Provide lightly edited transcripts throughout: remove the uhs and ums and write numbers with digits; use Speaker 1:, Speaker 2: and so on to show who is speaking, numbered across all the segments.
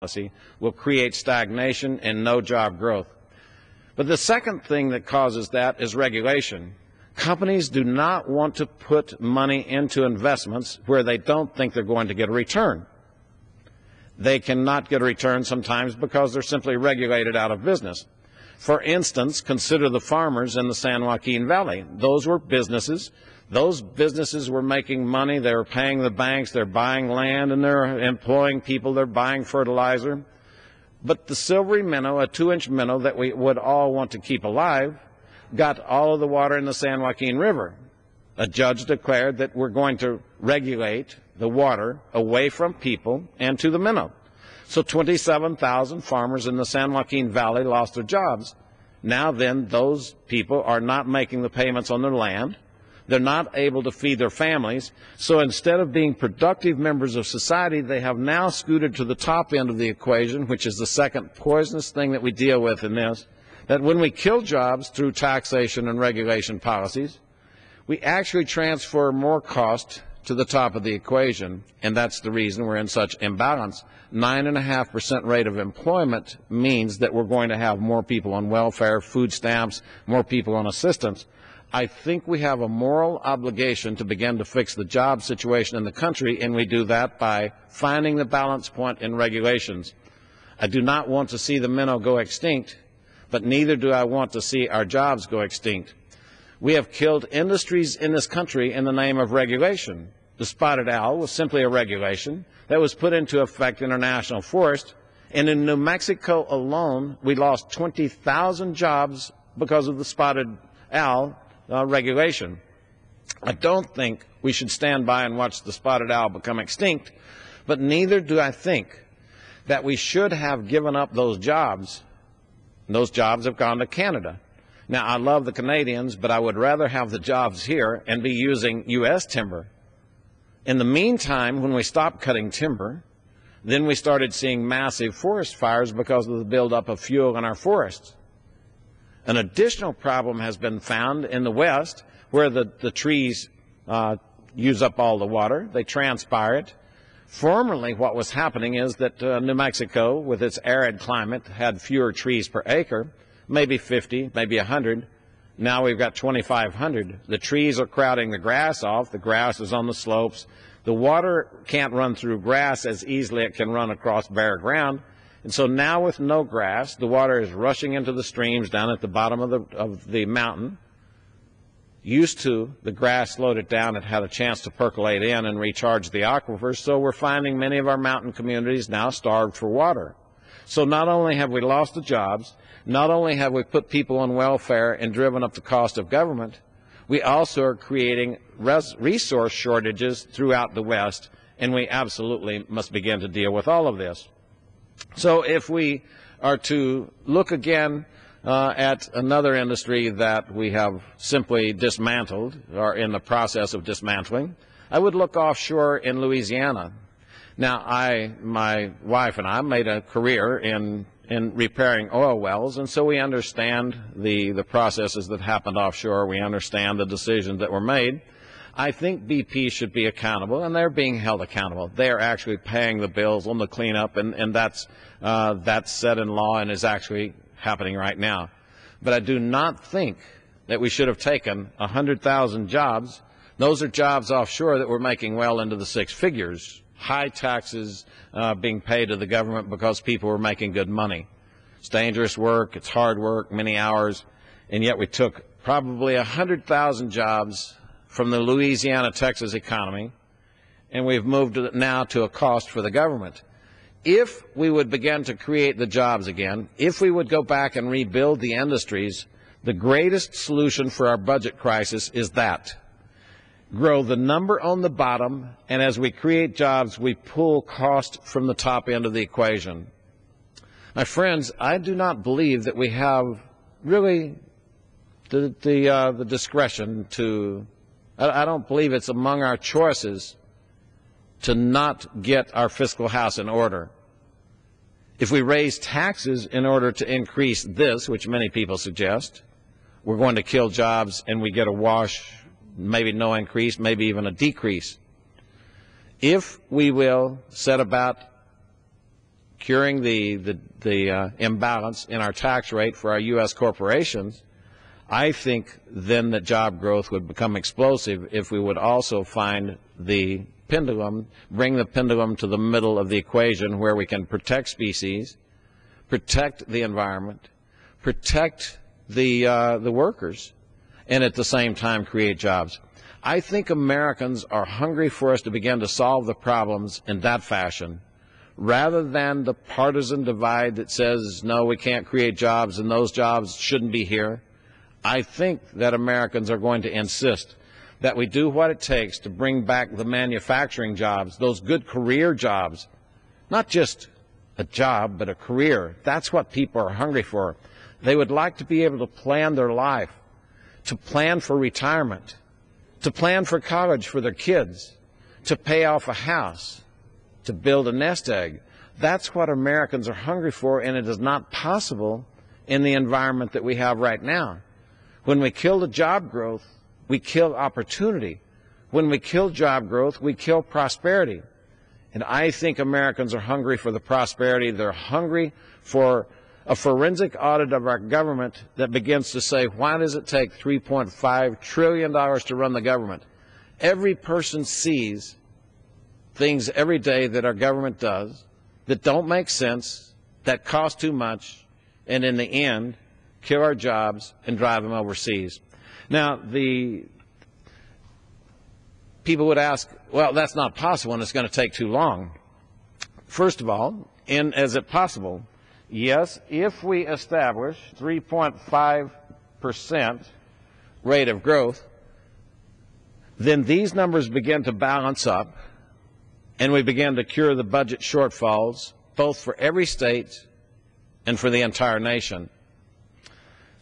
Speaker 1: policy will create stagnation and no job growth. But the second thing that causes that is regulation. Companies do not want to put money into investments where they don't think they're going to get a return. They cannot get a return sometimes because they're simply regulated out of business. For instance, consider the farmers in the San Joaquin Valley. Those were businesses. Those businesses were making money. They were paying the banks. They're buying land, and they're employing people. They're buying fertilizer. But the silvery minnow, a 2-inch minnow that we would all want to keep alive, got all of the water in the San Joaquin River. A judge declared that we're going to regulate the water away from people and to the minnow. So 27,000 farmers in the San Joaquin Valley lost their jobs. Now then, those people are not making the payments on their land. They're not able to feed their families. So instead of being productive members of society, they have now scooted to the top end of the equation, which is the second poisonous thing that we deal with in this, that when we kill jobs through taxation and regulation policies, we actually transfer more cost to the top of the equation, and that's the reason we're in such imbalance. 9.5% rate of employment means that we're going to have more people on welfare, food stamps, more people on assistance. I think we have a moral obligation to begin to fix the job situation in the country, and we do that by finding the balance point in regulations. I do not want to see the minnow go extinct, but neither do I want to see our jobs go extinct. We have killed industries in this country in the name of regulation. The spotted owl was simply a regulation that was put into effect in our national forest, and in New Mexico alone, we lost 20,000 jobs because of the spotted owl regulation. I don't think we should stand by and watch the spotted owl become extinct, but neither do I think that we should have given up those jobs. Those jobs have gone to Canada. Now, I love the Canadians, but I would rather have the jobs here and be using U.S. timber. In the meantime, when we stopped cutting timber, then we started seeing massive forest fires because of the buildup of fuel in our forests. An additional problem has been found in the West, where the trees use up all the water. They transpire it. Formerly, what was happening is that New Mexico, with its arid climate, had fewer trees per acre, maybe 50, maybe 100. Now we've got 2,500. The trees are crowding the grass off. The grass is on the slopes. The water can't run through grass as easily as it can run across bare ground. And so now with no grass, the water is rushing into the streams down at the bottom of the mountain. Used to, the grass slowed it down. It had a chance to percolate in and recharge the aquifers. So we're finding many of our mountain communities now starved for water. So not only have we lost the jobs, not only have we put people on welfare and driven up the cost of government, we also are creating resource shortages throughout the West, and we absolutely must begin to deal with all of this. So if we are to look again at another industry that we have simply dismantled or in the process of dismantling, I would look offshore in Louisiana. Now, my wife and I made a career in repairing oil wells, and so we understand the processes that happened offshore. We understand the decisions that were made. I think BP should be accountable, and they're being held accountable. They are actually paying the bills on the cleanup, and that's set in law and is actually happening right now. But I do not think that we should have taken 100,000 jobs. Those are jobs offshore that were making well into the six figures. High taxes being paid to the government because people were making good money. It's dangerous work, it's hard work, many hours, and yet we took probably 100,000 jobs from the Louisiana-Texas economy, and we've moved it now to a cost for the government. If we would begin to create the jobs again, if we would go back and rebuild the industries, the greatest solution for our budget crisis is that. Grow the number on the bottom, and as we create jobs, we pull cost from the top end of the equation. My friends, I do not believe that we have really the discretion to, I don't believe it's among our choices to not get our fiscal house in order. If we raise taxes in order to increase this, which many people suggest, we're going to kill jobs and we get a wash, maybe no increase, maybe even a decrease. If we will set about curing the imbalance in our tax rate for our U.S. corporations, I think then that job growth would become explosive if we would also find the pendulum, bring the pendulum to the middle of the equation where we can protect species, protect the environment, protect the workers, and at the same time create jobs. I think Americans are hungry for us to begin to solve the problems in that fashion, rather than the partisan divide that says, no, we can't create jobs and those jobs shouldn't be here. I think that Americans are going to insist that we do what it takes to bring back the manufacturing jobs, those good career jobs, not just a job, but a career. That's what people are hungry for. They would like to be able to plan their life, to plan for retirement, to plan for college for their kids, to pay off a house, to build a nest egg. That's what Americans are hungry for, and it is not possible in the environment that we have right now. When we kill the job growth, we kill opportunity. When we kill job growth, we kill prosperity. And I think Americans are hungry for the prosperity. They're hungry for a forensic audit of our government that begins to say, why does it take $3.5 trillion to run the government? Every person sees things every day that our government does that don't make sense, that cost too much, and in the end, kill our jobs and drive them overseas. Now, the people would ask, well, that's not possible and it's going to take too long. First of all, is it possible? Yes, if we establish 3.5% rate of growth, then these numbers begin to balance up and we begin to cure the budget shortfalls, both for every state and for the entire nation.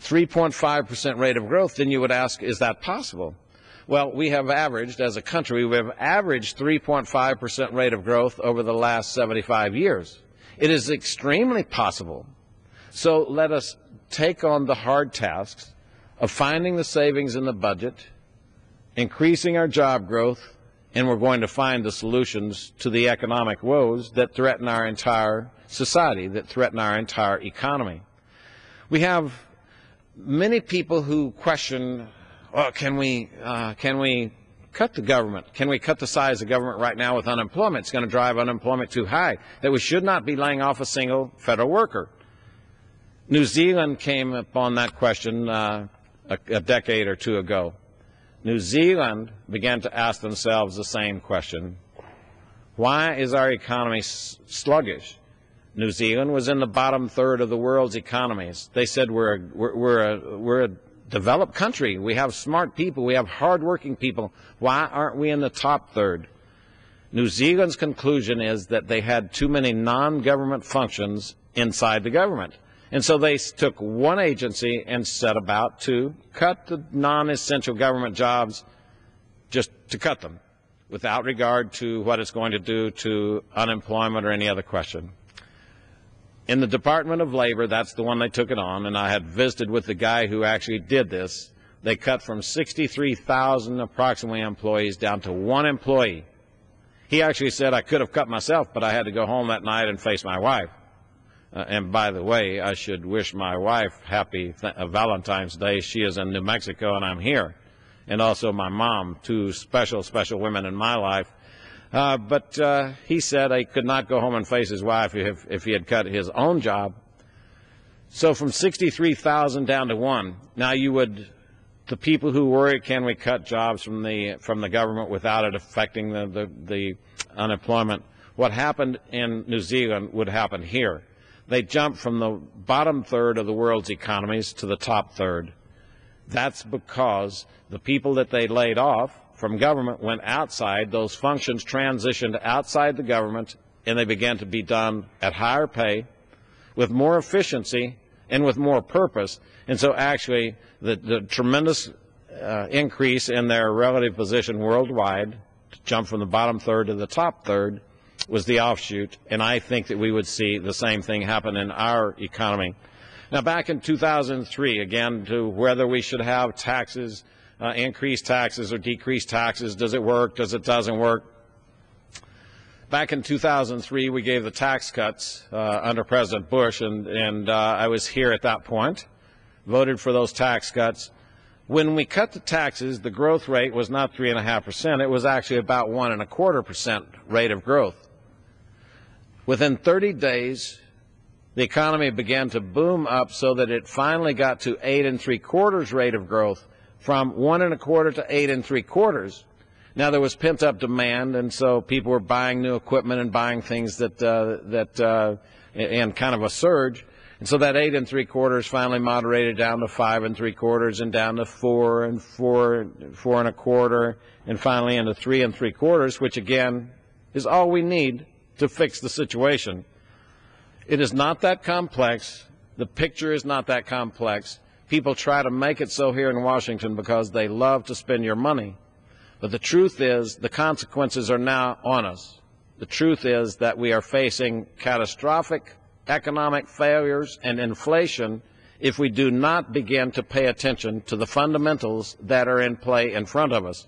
Speaker 1: 3.5% rate of growth, then you would ask, is that possible? Well, we have averaged, as a country, we have averaged 3.5% rate of growth over the last 75 years. It is extremely possible. So let us take on the hard tasks of finding the savings in the budget, increasing our job growth, and we're going to find the solutions to the economic woes that threaten our entire society, that threaten our entire economy. We have many people who question, well, can we cut the government? Can we cut the size of government right now with unemployment? It's going to drive unemployment too high, that we should not be laying off a single federal worker. New Zealand came upon that question a decade or two ago. New Zealand began to ask themselves the same question. Why is our economy sluggish? New Zealand was in the bottom third of the world's economies. They said we're a developed country. We have smart people. We have hardworking people. Why aren't we in the top third? New Zealand's conclusion is that they had too many non-government functions inside the government. And so they took one agency and set about to cut the non-essential government jobs, just to cut them, without regard to what it's going to do to unemployment or any other question. In the Department of Labor, that's the one they took it on, and I had visited with the guy who actually did this. They cut from 63,000 approximately employees down to one employee. He actually said, I could have cut myself, but I had to go home that night and face my wife. And by the way, I should wish my wife happy Valentine's Day. She is in New Mexico and I'm here. And also my mom, two special women in my life. But he said he could not go home and face his wife if he had cut his own job. So from 63,000 down to one. Now the people who worry, can we cut jobs from the government without it affecting the unemployment? What happened in New Zealand would happen here. They jumped from the bottom third of the world's economies to the top third. That's because the people that they laid off from government went outside. Those functions transitioned outside the government, and they began to be done at higher pay, with more efficiency, and with more purpose. And so actually the tremendous increase in their relative position worldwide, to jump from the bottom third to the top third, was the offshoot, and I think that we would see the same thing happen in our economy. Now, back in 2003, again, to whether we should have taxes, increase taxes or decrease taxes, does it work, does it doesn't work? Back in 2003, we gave the tax cuts under President Bush, and I was here at that point, voted for those tax cuts. When we cut the taxes, the growth rate was not 3.5%. It was actually about 1.25% rate of growth. Within 30 days, the economy began to boom up so that it finally got to 8.75% rate of growth, from 1.25% to 8.75%. Now, there was pent-up demand, and so people were buying new equipment and buying things and kind of a surge. And so that 8.75% finally moderated down to 5.75% and down to 4 and 4.25%, and finally into 3.75%, which again is all we need to fix the situation. It is not that complex. The picture is not that complex. People try to make it so here in Washington because they love to spend your money. But the truth is, the consequences are now on us. The truth is that we are facing catastrophic economic failures and inflation if we do not begin to pay attention to the fundamentals that are in play in front of us.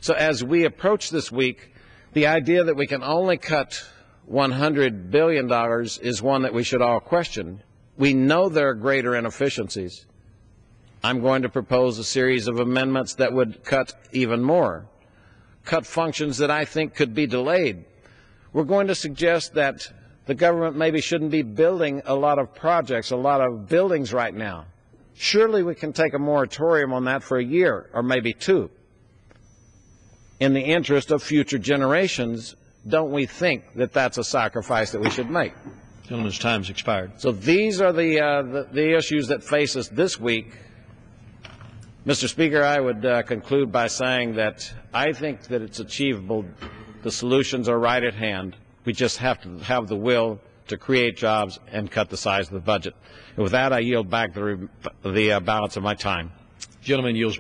Speaker 1: So as we approach this week, the idea that we can only cut $100 billion is one that we should all question. We know there are greater inefficiencies. I'm going to propose a series of amendments that would cut even more, cut functions that I think could be delayed. We're going to suggest that the government maybe shouldn't be building a lot of projects, a lot of buildings right now. Surely we can take a moratorium on that for a year or maybe two. In the interest of future generations, don't we think that that's a sacrifice that we should make?
Speaker 2: Gentleman's time's expired.
Speaker 1: So these are the issues that face us this week. Mr. Speaker, I would conclude by saying that I think that it's achievable. The solutions are right at hand. We just have to have the will to create jobs and cut the size of the budget. And with that, I yield back the balance of my time.
Speaker 2: Gentleman yields